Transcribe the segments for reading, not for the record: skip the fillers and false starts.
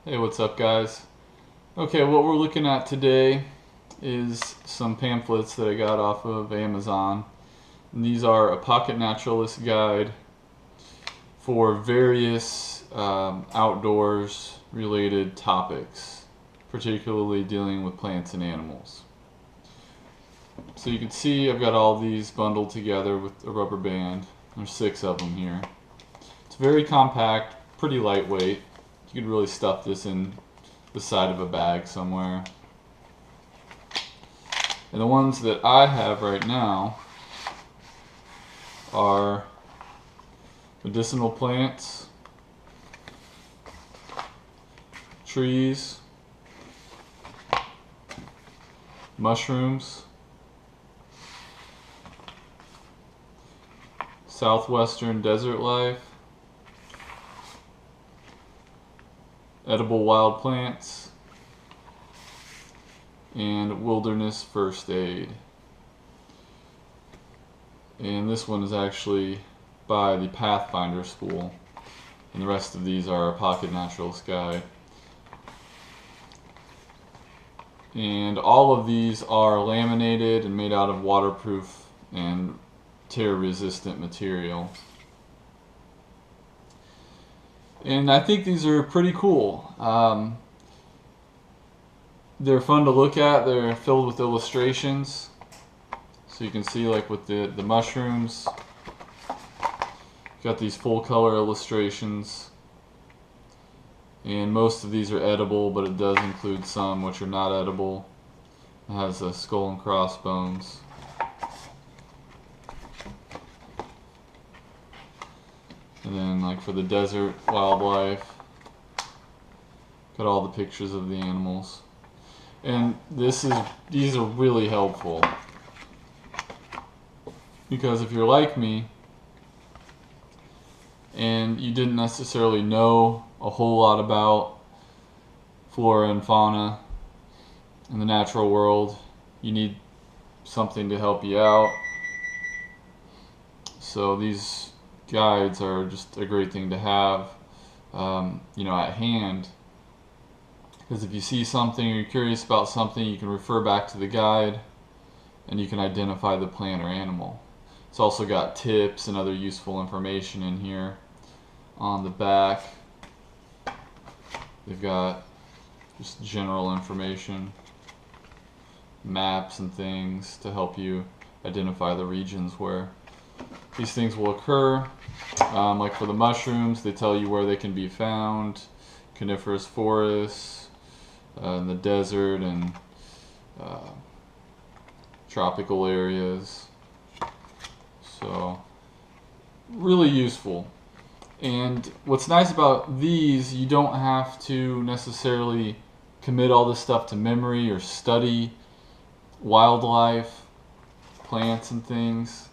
Hey, what's up, guys? Okay, what we're looking at today is some pamphlets that I got off of Amazon. And these are A Pocket Naturalist guide for various outdoors related topics, particularly dealing with plants and animals. So you can see I've got all these bundled together with a rubber band. There's 6 of them here. It's very compact, pretty lightweight. You could really stuff this in the side of a bag somewhere. And the ones that I have right now are medicinal plants, trees, mushrooms, southwestern desert life, edible wild plants, and wilderness first aid. And this one is actually by the Pathfinder School, and the rest of these are A Pocket Naturalist guide. And all of these are laminated and made out of waterproof and tear-resistant material. And I think these are pretty cool. They're fun to look at. They're filled with illustrations. So you can see, like with the mushrooms, got these full color illustrations. And most of these are edible, but it does include some which are not edible. It has a skull and crossbones. And then, like for the desert wildlife, got all the pictures of the animals. And these are really helpful, because if you're like me and you didn't necessarily know a whole lot about flora and fauna in the natural world, you need something to help you out. So these guides are just a great thing to have, at hand. Because if you see something or you're curious about something, you can refer back to the guide and you can identify the plant or animal. It's also got tips and other useful information in here. On the back, they've got just general information, maps and things to help you identify the regions where these things will occur. Like for the mushrooms, they tell you where they can be found: coniferous forests, in the desert, and tropical areas. So really useful. And what's nice about these, you don't have to necessarily commit all this stuff to memory or study wildlife, plants and things.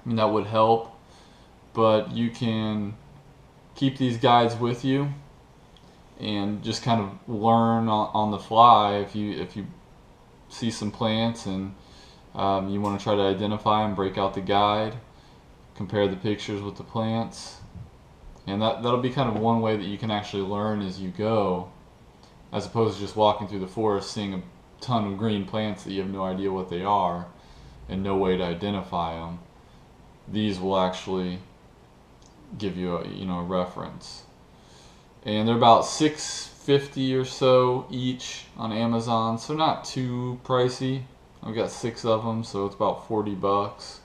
I mean, that would help, but you can keep these guides with you and just kind of learn on the fly. If you see some plants and you want to try to identify them, break out the guide, compare the pictures with the plants, and that'll be kind of one way that you can actually learn as you go, as opposed to just walking through the forest seeing a ton of green plants that you have no idea what they are and no way to identify them. These will actually give you a reference. And they're about $6.50 or so each on Amazon, so not too pricey. I've got 6 of them, so it's about $40.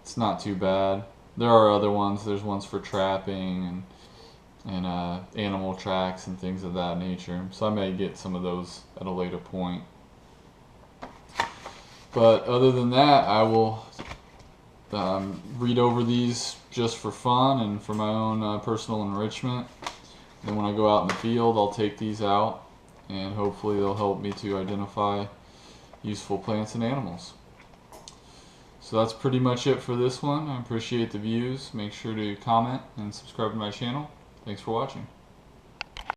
It's not too bad. There are other ones. There's ones for trapping and animal tracks and things of that nature. So I may get some of those at a later point. But other than that, I will read over these just for fun and for my own personal enrichment. Then when I go out in the field, I'll take these out, and hopefully they'll help me to identify useful plants and animals. So that's pretty much it for this one. I appreciate the views. Make sure to comment and subscribe to my channel. Thanks for watching.